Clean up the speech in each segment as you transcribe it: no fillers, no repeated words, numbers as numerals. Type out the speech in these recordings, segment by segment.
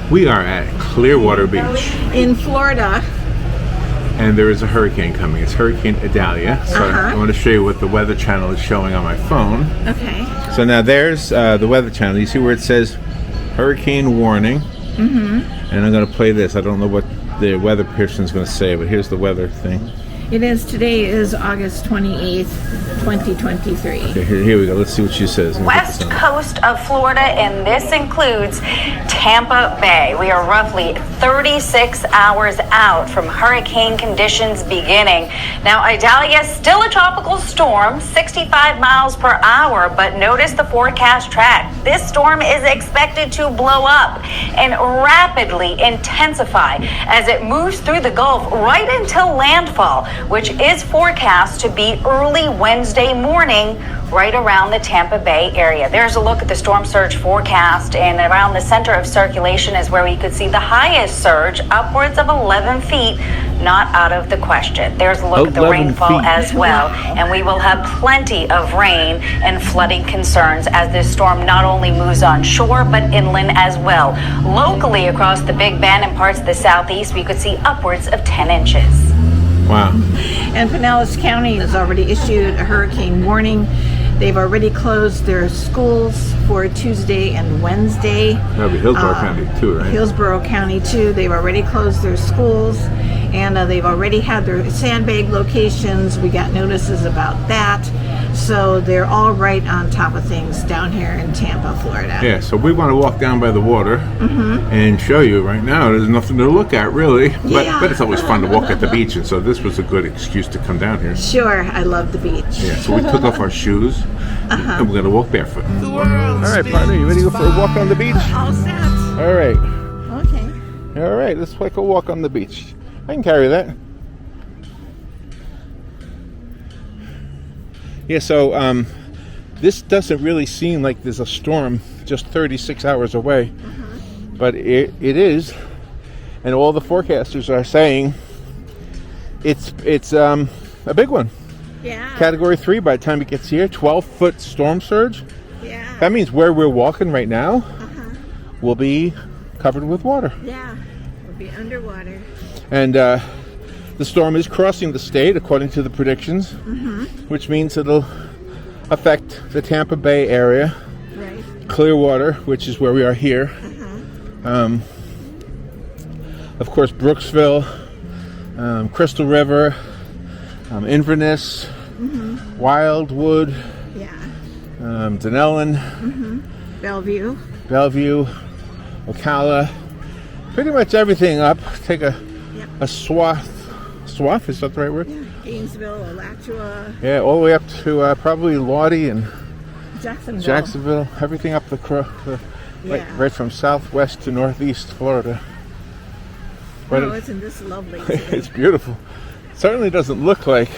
We are at Clearwater Beach, in Florida. and there is a hurricane coming. It's Hurricane Idalia. So I want to show you what the Weather Channel is showing on my phone. Okay. So now there's the Weather Channel. You see where it says hurricane warning? Mm-hmm. And I'm going to play this. I don't know what the weather person is going to say, but here's the weather thing. Today is August 28th, 2023. Okay, here we go. Let's see what she says. West coast of Florida, and this includes Tampa Bay. We are roughly 36 hours out from hurricane conditions beginning. Now, Idalia is still a tropical storm, 65 miles per hour, but notice the forecast track. This storm is expected to blow up and rapidly intensify as it moves through the Gulf right until landfall, which is forecast to be early Wednesday morning right around the Tampa Bay area. There's a look at the storm surge forecast, and around the center of circulation is where we could see the highest surge, upwards of 11 feet, not out of the question. There's a look at the rainfall as well, and we will have plenty of rain and flooding concerns as this storm not only moves on shore, but inland as well. Locally across the Big Bend and parts of the southeast, we could see upwards of 10 inches. Wow. And Pinellas County has already issued a hurricane warning. They've already closed their schools for Tuesday and Wednesday. That'll be Hillsborough County too, right? Hillsborough County too. They've already closed their schools, and they've already had their sandbag locations. We got notices about that. So they're all right on top of things down here in Tampa, Florida. Yeah, so we want to walk down by the water and show you right now. There's nothing to look at, really. But it's always fun to walk at the beach, and so this was a good excuse to come down here. Sure, I love the beach. Yeah, so we took off our shoes, and we're going to walk barefoot. All right, partner, you ready to go for a walk on the beach? All set. All right. Okay. All right, let's take a walk on the beach. I can carry that. Yeah, so this doesn't really seem like there's a storm just 36 hours away, but it is, and all the forecasters are saying it's a big one. Yeah. Category 3 by the time it gets here, 12-foot storm surge. Yeah. That means where we're walking right now will be covered with water. Yeah. We'll be underwater. And the storm is crossing the state, according to the predictions, which means it'll affect the Tampa Bay area, Right. Clearwater, which is where we are here. Of course, Brooksville, Crystal River, Inverness, Wildwood, Yeah. Denellen, Bellevue. Ocala, pretty much everything up. Take a swath, is that the right word? Yeah. Gainesville, Alachua, Yeah, all the way up to probably Lottie and Jacksonville. everything up Yeah. right from southwest to northeast Florida. But Oh, isn't this lovely? it's beautiful. Certainly doesn't look like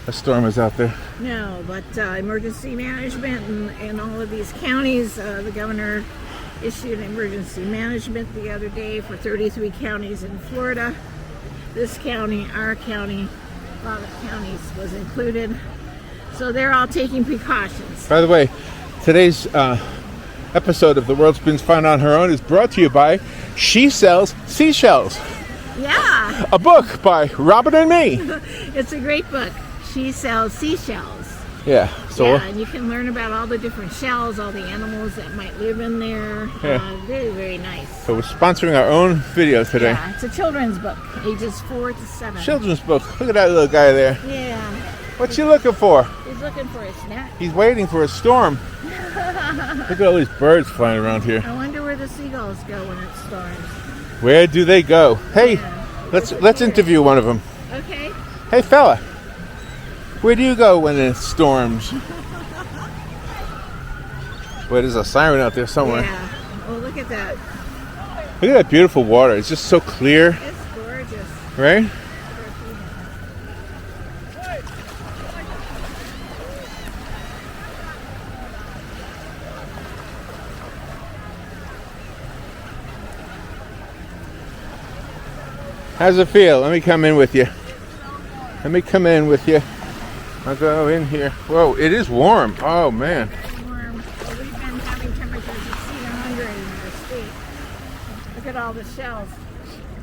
a storm is out there. No, but emergency management in all of these counties, the governor issued emergency management the other day for 33 counties in Florida. This county, our county, a lot of counties was included. So they're all taking precautions. By the way, today's episode of The World Spins Fine on Her Own is brought to you by She Sells Seashells, Yeah, a book by Robin and me. it's a great book. She sells seashells. Yeah, so Yeah, and you can learn about all the different shells, all the animals that might live in there. Yeah. Very, very nice. so we're sponsoring our own video today. Yeah, it's a children's book, ages 4 to 7. Children's book. Look at that little guy there. Yeah, What's he looking for? he's looking for a snack. He's waiting for a storm. Look at all these birds flying around here. I wonder where the seagulls go when it storms. Where do they go? Hey, Yeah. let's interview one of them. Okay. Hey, fella, where do you go when it storms? Well, there's a siren out there somewhere. Yeah. Oh, look at that. Look at that beautiful water. It's just so clear, It's gorgeous. right? How's it feel? Let me come in with you. I'll go in here. Whoa, it is warm. Oh, man. Warm. Well, we've been having temperatures exceed 100 in our state. at all the shells.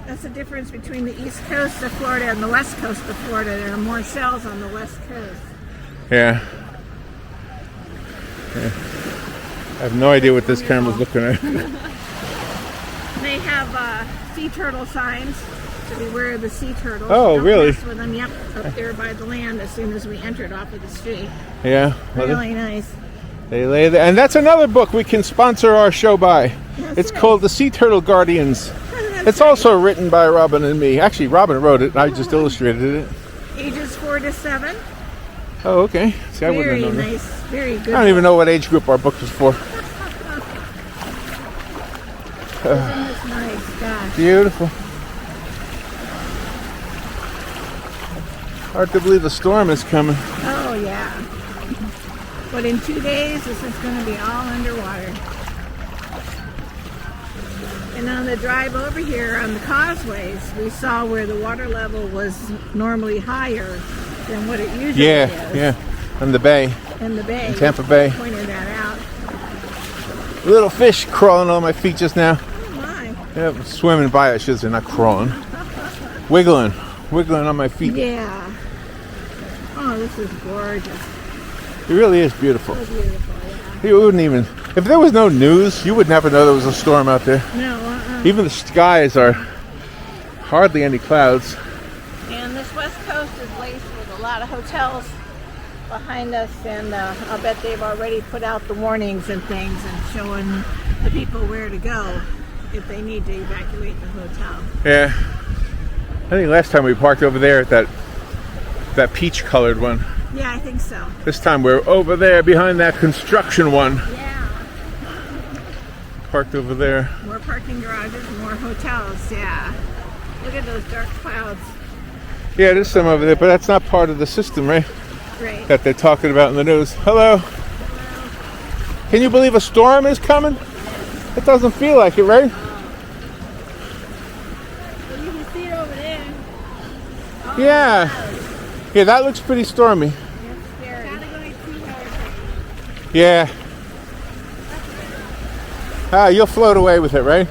That's the difference between the east coast of Florida and the west coast of Florida. There are more shells on the west coast. Yeah. I have no idea what this camera's looking at. They have sea turtle signs to beware of the sea turtles. Oh, Don't really? mess with them. Yep, up there by the land as soon as we entered off of the street. Yeah. Really nice. They lay there. And that's another book we can sponsor our show by. It's called The Sea Turtle Guardians. It's also written by Robin and me. Actually, Robin wrote it. I just illustrated it. Ages 4 to 7. Oh, okay. See, I wouldn't Very have known that. nice. Very good. I don't even know what age group our book was for. Isn't this nice? Gosh. Beautiful. Hard to believe the storm is coming. Oh, yeah. But in 2 days, this is going to be all underwater. And on the drive over here on the causeways, we saw where the water level was normally higher than what it usually is. Yeah. In the bay. In the bay. In Tampa Bay. Pointed that out. Little fish crawling on my feet just now. Oh, my. Yeah, swimming by, I should say, not crawling. Wiggling on my feet. Yeah. Oh, this is gorgeous. It really is beautiful. So beautiful, yeah. You wouldn't even, if there was no news, you would never know there was a storm out there. No, Even the skies are hardly any clouds. And this west coast is laced with a lot of hotels behind us, and I'll bet they've already put out the warnings and things and showing the people where to go if they need to evacuate the hotel. Yeah. I think last time we parked over there at that peach colored one. Yeah, I think so. This time we're over there behind that construction one. Yeah. Parked over there. More parking garages, more hotels, yeah. Look at those dark clouds. Yeah, there's some over there, but that's not part of the system, right? Great. That they're talking about in the news. Hello. Can you believe a storm is coming? It doesn't feel like it, right? Well, you can see it over there. Oh, Yeah. Yeah, that looks pretty stormy. That's scary. Category 2 hurricane. Yeah. Ah, you'll float away with it, right?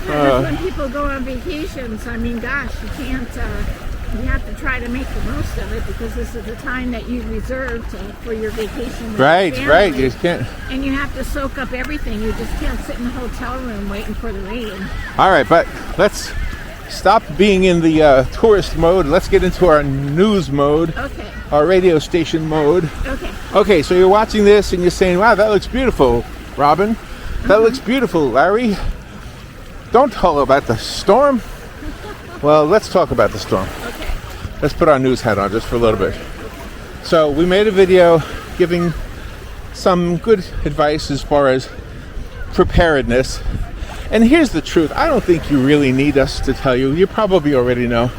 Yeah, that's when people go on vacations. I mean, gosh, you can't, you have to try to make the most of it because this is the time that you reserved for your vacation with Right, your right. family. You just can't. And you have to soak up everything. You just can't sit in a hotel room waiting for the rain. All right, but let's stop being in the tourist mode. Let's get into our news mode, Okay, our radio station mode. okay. Okay, so you're watching this and you're saying, wow, that looks beautiful, Robin. That looks beautiful, Larry. Don't talk about the storm. Well, let's talk about the storm. Okay. Let's put our news hat on just for a little bit. So we made a video giving some good advice as far as preparedness. And here's the truth. I don't think you really need us to tell you. You probably already know.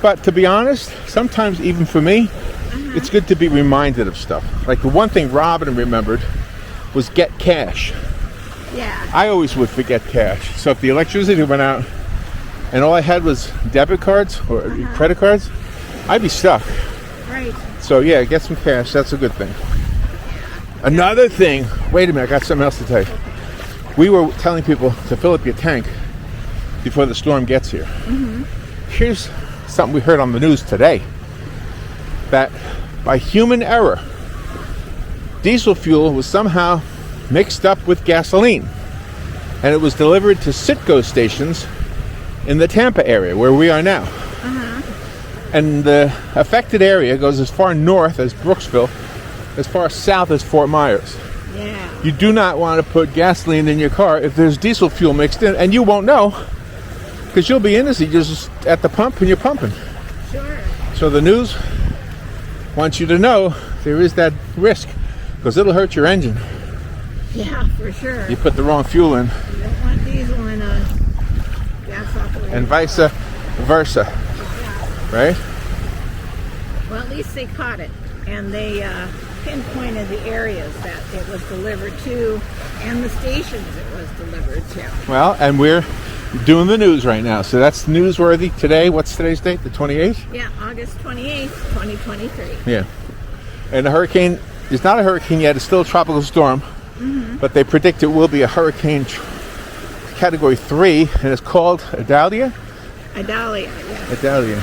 But to be honest, sometimes even for me, it's good to be reminded of stuff. Like the one thing Robin remembered was get cash. Yeah. I always would forget cash. So if the electricity went out and all I had was debit cards or credit cards, I'd be stuck. Right. So yeah, get some cash. That's a good thing. Another thing, wait a minute, I got something else to tell you. We were telling people to fill up your tank before the storm gets here. Here's something we heard on the news today. That by human error, diesel fuel was somehow mixed up with gasoline. And it was delivered to Citgo stations in the Tampa area where we are now. And the affected area goes as far north as Brooksville, as far south as Fort Myers. Yeah. You do not want to put gasoline in your car if there's diesel fuel mixed in, and you won't know because you'll be in this, you're just at the pump and you're pumping. Sure. So the news wants you to know there is that risk because it'll hurt your engine. Yeah, for sure. You put the wrong fuel in, You don't want diesel in a gas operated. and vice versa, right? Well, at least they caught it, and they pinpointed the areas that it was delivered to and the stations it was delivered to. Well, and we're doing the news right now, so that's newsworthy today. What's today's date? The 28th? Yeah, August 28th, 2023. Yeah. And the hurricane it's not a hurricane yet. It's still a tropical storm. But they predict it will be a hurricane category 3, and it's called Idalia. Idalia, yes. Idalia.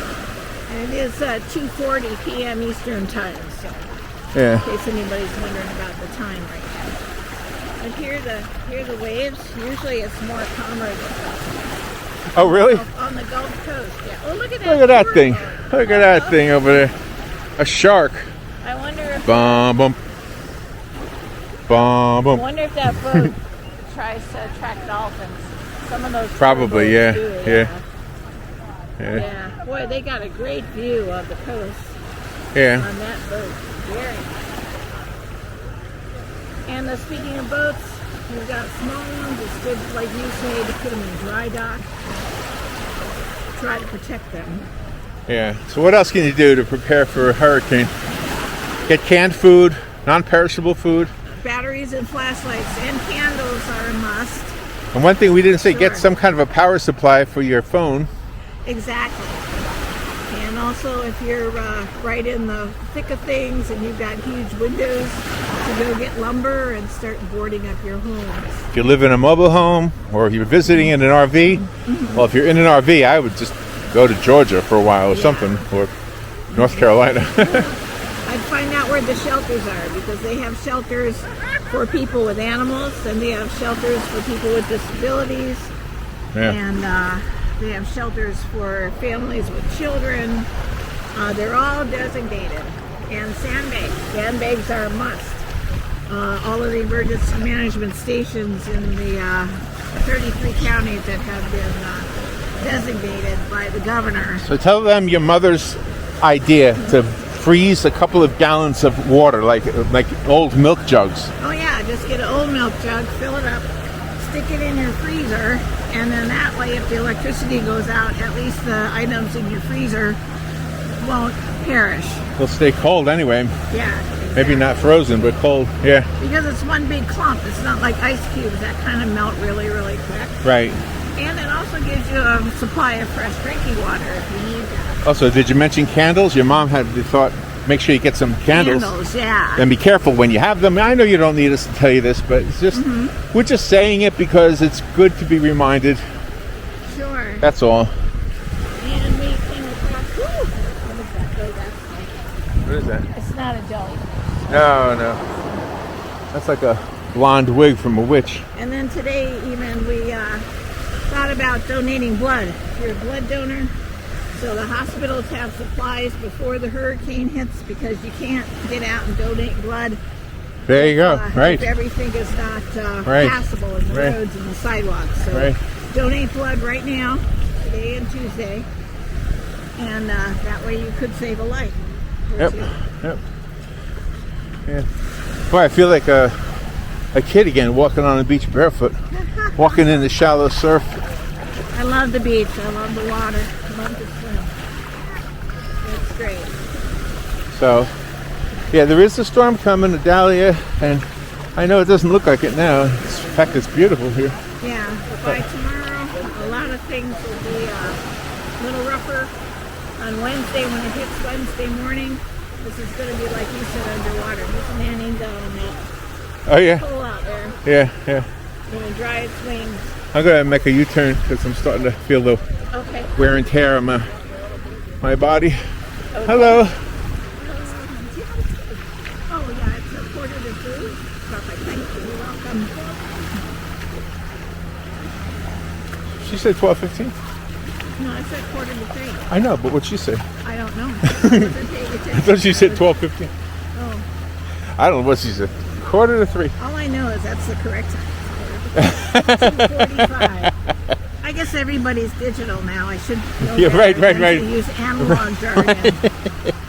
And it is 2:40 p.m. Eastern time, so Yeah. in case anybody's wondering about the time right now. But hear the waves. Usually it's more calmer Oh, really? on the Gulf Coast. Yeah. Oh, look at that. Look at that tour thing. boat. Look at that thing over there. A shark. I wonder if Bum, bum, bum. that boat tries to attract dolphins. Some of those tour Probably, boats yeah, do, yeah. Yeah. Boy, they got a great view of the coast Yeah. on that boat. Very nice. And speaking of boats, we've got small ones. It's good, like you say, to put them in dry dock. Try to protect them. Yeah. So what else can you do to prepare for a hurricane? Get canned food, non-perishable food. Batteries and flashlights and candles are a must. And one thing we didn't say, get Sure. some kind of a power supply for your phone. Exactly. And also, if you're right in the thick of things and you've got huge windows, to go get lumber and start boarding up your homes. If you live in a mobile home or you're visiting in an RV, well, if you're in an RV, I would just go to Georgia for a while or something, or North Carolina. I'd find out where the shelters are, because they have shelters for people with animals, and they have shelters for people with disabilities, Yeah. and they have shelters for families with children. They're all designated. And sandbags. Sandbags are a must. All of the emergency management stations in the 33 counties that have been designated by the governor. So tell them your mother's idea to freeze a couple of gallons of water, like old milk jugs. Oh yeah, just get an old milk jug, fill it up, stick it in your freezer, and then that way if the electricity goes out, at least the items in your freezer won't perish. They'll stay cold anyway. Yeah. Maybe not frozen, but cold. Yeah. Because it's one big clump. It's not like ice cubes that kind of melt really, really quick. Right. And it also gives you a supply of fresh drinking water if you need that. Also, did you mention candles? Your mom had the thought, make sure you get some candles. Candles, yeah. And be careful when you have them. I know you don't need us to tell you this, but it's just we're just saying it because it's good to be reminded. Sure. That's all. And we came across, what is that? Oh, that's What is that? it's not a jelly. No. That's like a blonde wig from a witch. And then today even we thought about donating blood. If you're a blood donor, so the hospitals have supplies before the hurricane hits, because you can't get out and donate blood. There you go. Right. If everything is not Right. passable in the Right. roads and the sidewalks. So Right. donate blood right now, today and Tuesday, and that way you could save a life. or Yep. two. Yep. Yeah. Boy, I feel like a kid again, walking on the beach barefoot, walking in the shallow surf. I love the beach. I love the water. I love to swim. It's great. So, yeah, there is a storm coming, Idalia, and I know it doesn't look like it now. In fact, it's beautiful here. Yeah, but by tomorrow, a lot of things will be a little rougher. On Wednesday, when it hits Wednesday morning, this is going to be, like you said, underwater. This man ain't down in that Oh yeah, pool out there. yeah. Going to dry its wings. I'm gonna make a U-turn because I'm starting to feel the Okay. wear and tear on my body. Hello. Oh, yeah, it's a 1:45. Perfect. Thank you. You're welcome. She said 12:15. No, I said 2:45. I know, but what'd she say? I don't know. I wasn't paying attention. I thought she said 12:15. Oh, I don't know what she said. 2:45. all I know is that's the correct time. 2:45. I guess everybody's digital now. I should know Yeah, that. right. I usually use analog jargon.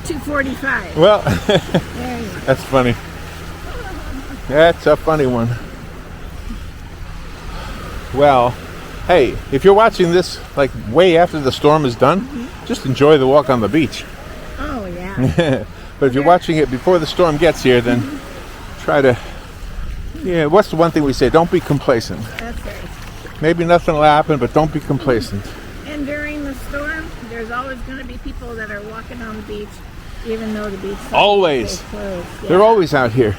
2:45. Well, There you go. that's funny. That's a funny one. Well, hey, if you're watching this like way after the storm is done, just enjoy the walk on the beach. Oh, yeah. But if you're watching it before the storm gets here, then try to, what's the one thing we say? Don't be complacent. That's right. Maybe nothing will happen, but don't be complacent. And during the storm, there's always going to be people that are walking on the beach even though the beach signs Always. say closed. Yeah. They're always out here.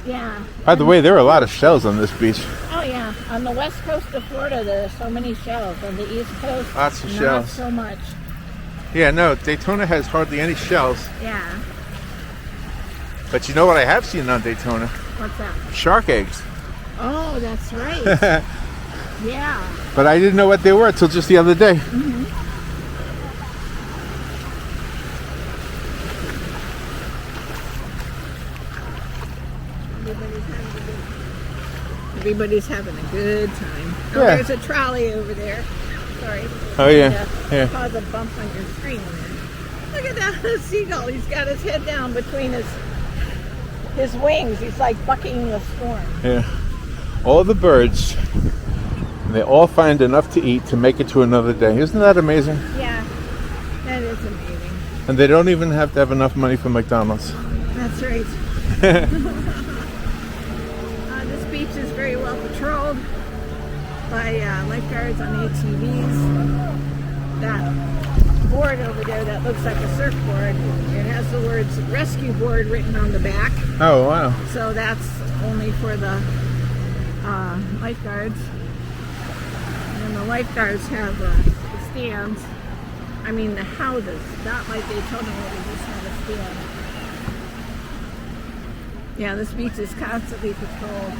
Yeah. By the way, there are a lot of shells on this beach. Oh yeah. On the west coast of Florida, there are so many shells. On the east coast, Lots of not shells. so much. Yeah, no, Daytona has hardly any shells. Yeah. But you know what I have seen on Daytona? What's that? Shark eggs. Oh, that's right. Yeah. But I didn't know what they were until just the other day. Everybody's having a good time. Oh, Yeah. there's a trolley over there. Sorry. Oh, yeah. Yeah. Cause a bump on your screen there. Look at that seagull. He's got his head down between his wings. He's like bucking the storm. Yeah. All the birds, they all find enough to eat to make it to another day. Isn't that amazing? Yeah, that is amazing. And they don't even have to have enough money for McDonald's. That's right. This beach is very well patrolled by lifeguards on ATVs. That board over there that looks like a surfboard, it has the words rescue board written on the back. Oh, wow. So that's only for the lifeguards. And the lifeguards have the stands. I mean the houses, not like Daytona where they just have a stand. Yeah, this beach is constantly patrolled.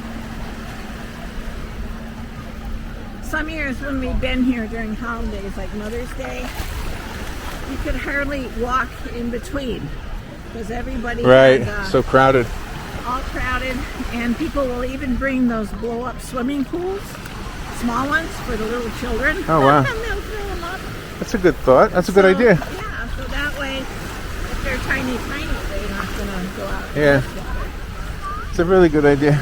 Some years when we've been here during holidays like Mother's Day, you could hardly walk in between because everybody Right, has, so crowded. all crowded, and people will even bring those blow-up swimming pools, small ones for the little children. Oh, wow. And they'll fill them up. That's a good thought. That's a good idea. Yeah, so that way, if they're tiny, they're not going to go out. Yeah. in the water. It's a really good idea.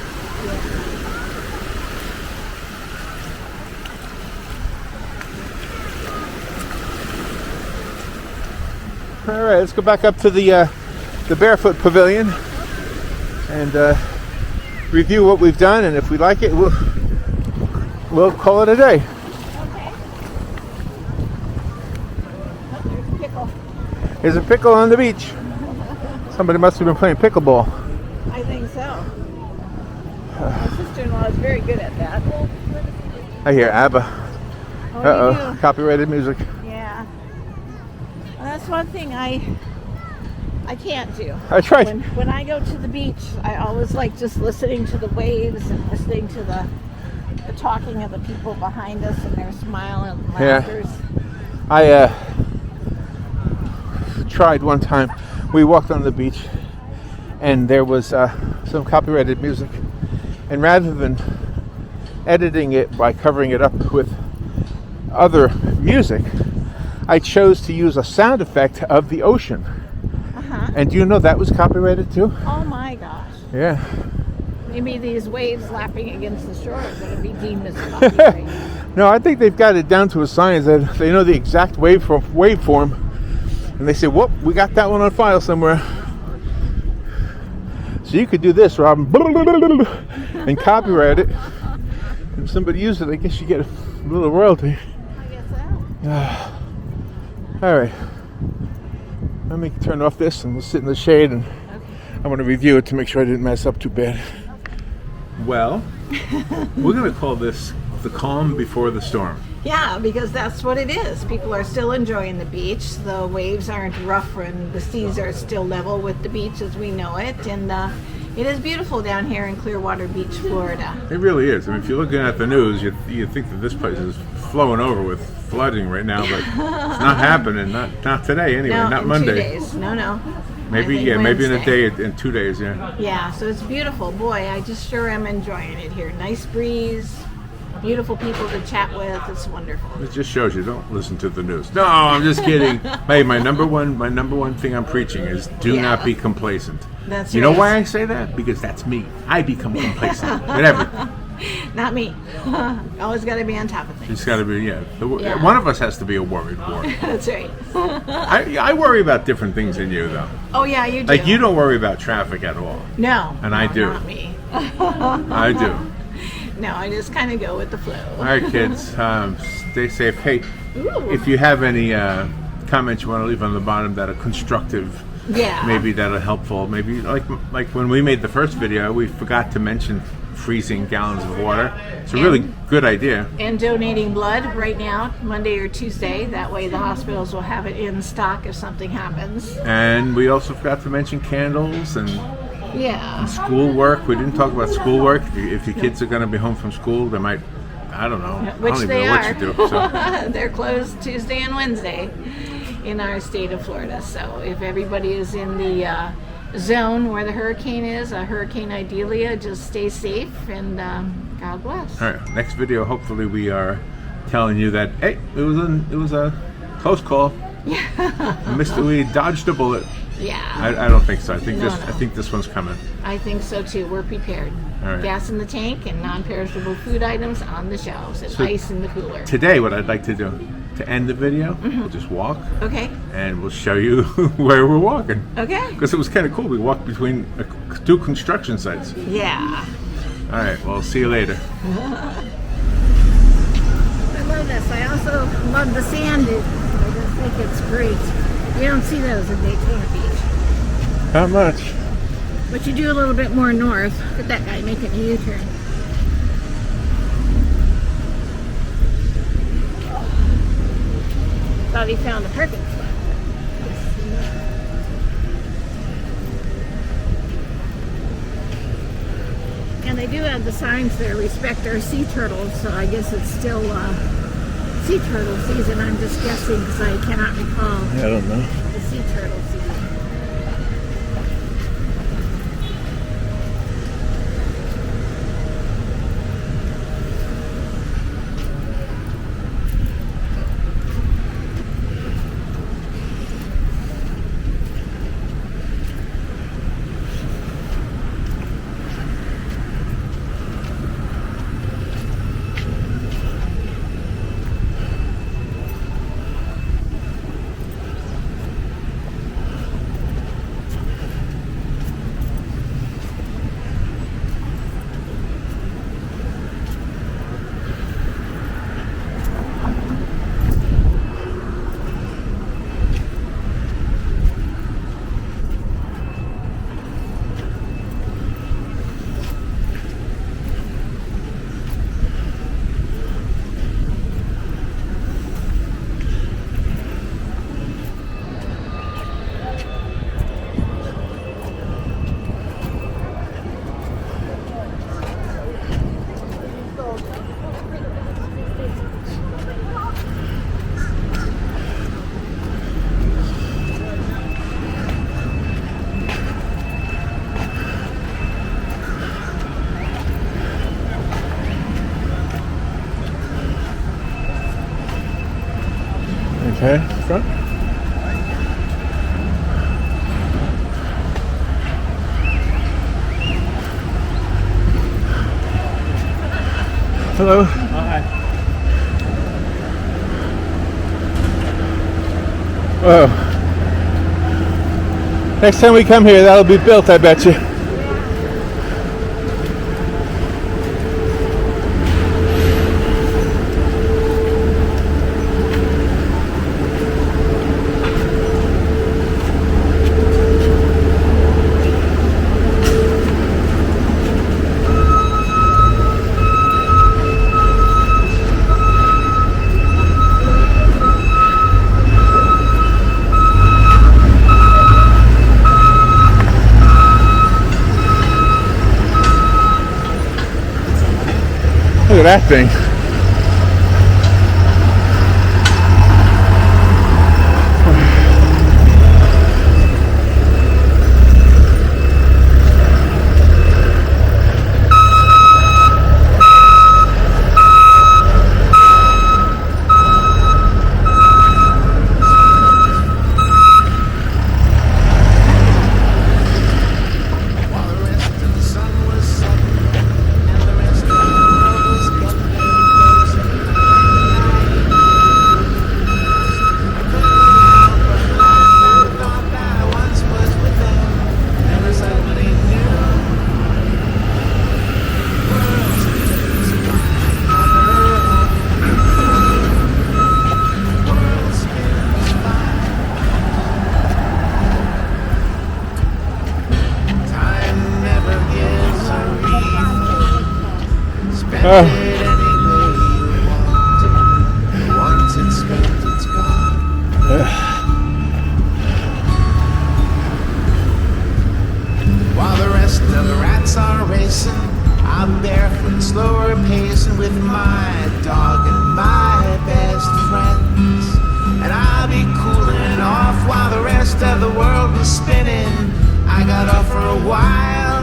All right, let's go back up to the Barefoot Pavilion and review what we've done, and if we like it, we'll call it a day. Okay. Oh, there's a pickle. There's a pickle on the beach. Somebody must have been playing pickleball. I think so. My sister-in-law is very good at that. I hear ABBA. Oh, Uh-oh, you do? copyrighted music. Yeah. Well, that's one thing I can't do. I tried. When I go to the beach, I always like just listening to the waves and listening to the talking of the people behind us and their smile and laughter. I tried one time. We walked on the beach and there was some copyrighted music, and rather than editing it by covering it up with other music, I chose to use a sound effect of the ocean. And do you know that was copyrighted too? Oh my gosh. Yeah. Maybe these waves lapping against the shore are going to be deemed as copyright. No, I think they've got it down to a science that they know the exact waveform, and they say, "Whoop, we got that one on file somewhere." So you could do this, Robin, and copyright it. If somebody uses it, I guess you get a little royalty. I guess so. All right. Let me turn off this and we'll sit in the shade, and I want to review it to make sure I didn't mess up too bad. Well, we're going to call this the calm before the storm. Yeah, because that's what it is. People are still enjoying the beach. The waves aren't rough and the seas are still level with the beach as we know it. And it is beautiful down here in Clearwater Beach, Florida. It really is. I mean, if you're looking at the news, you think that this place is flowing over with flooding right now, but it's not happening. Not today anyway. No, not in Monday. 2 days. No. Maybe I think maybe in a Wednesday. day, in 2 days. Yeah. Yeah, so it's beautiful. Boy, I just sure am enjoying it here. Nice breeze, beautiful people to chat with. It's wonderful. It just shows you don't listen to the news. No, I'm just kidding. Hey, my number one thing I'm preaching is do Yeah. not be complacent. That's You know right. why I say that? Because that's me. I become complacent. Whatever. Not me. Always got to be on top of things. It's got to be, yeah. Yeah. One of us has to be a worried ward. That's right. I worry about different things than you, though. Oh yeah, you do. Like, you don't worry about traffic at all. No. And I no, do. Not me. I do. No, I just kind of go with the flow. All right, kids. Stay safe. Hey, Ooh. if you have any comments you want to leave on the bottom that are constructive Yeah. maybe that'll helpful. Maybe like when we made the first video, we forgot to mention freezing gallons of water. It's a really good idea. And donating blood right now, Monday or Tuesday. That way the hospitals will have it in stock if something happens. And we also forgot to mention candles and Yeah. schoolwork. We didn't talk about schoolwork. If your kids are going to be home from school, they might, I don't know. Which I don't they even know are. what you do. So. They're closed Tuesday and Wednesday in our state of Florida. So if everybody is in the zone where the hurricane is, Hurricane Idalia, just stay safe and God bless. All right, next video, hopefully we are telling you that, hey, it was a close call. Yeah. We dodged a bullet. Yeah. I don't think so. I think No. I think this one's coming. I think so too. We're prepared. All right. Gas in the tank and non-perishable food items on the shelves and So ice in the cooler. Today, what I'd like to do, to end the video, we'll just walk Okay. and we'll show you where we're walking. Okay. Because it was kind of cool. We walked between two construction sites. Yeah. All right, well, see you later. I love this. I also love the sand. I just think it's great. You don't see those in Daytona Beach. Not much. But you do a little bit more north. Look at that guy making a U-turn. Thought he found a parking spot. And they do have the signs there, respect our sea turtles, so I guess it's still sea turtle season. I'm just guessing because I cannot recall I don't know. the sea turtle season. Okay, front. Hello. Hi. Whoa. Next time we come here, that'll be built, I bet you. Look at that thing. Oh. it any way you want it. Once it's spent, it's gone. While the rest of the rats are racing, I'm barefoot, slower pacing with my dog and my best friends. And I'll be cooling off while the rest of the world was spinning. I got off for a while.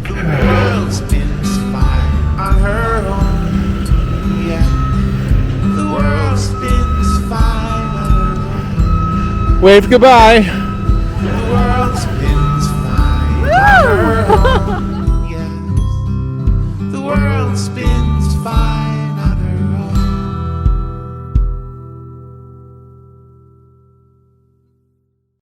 The world spins fine on her own. Yeah, the world spins fine on her own. Wave goodbye. The world spins fine on her own.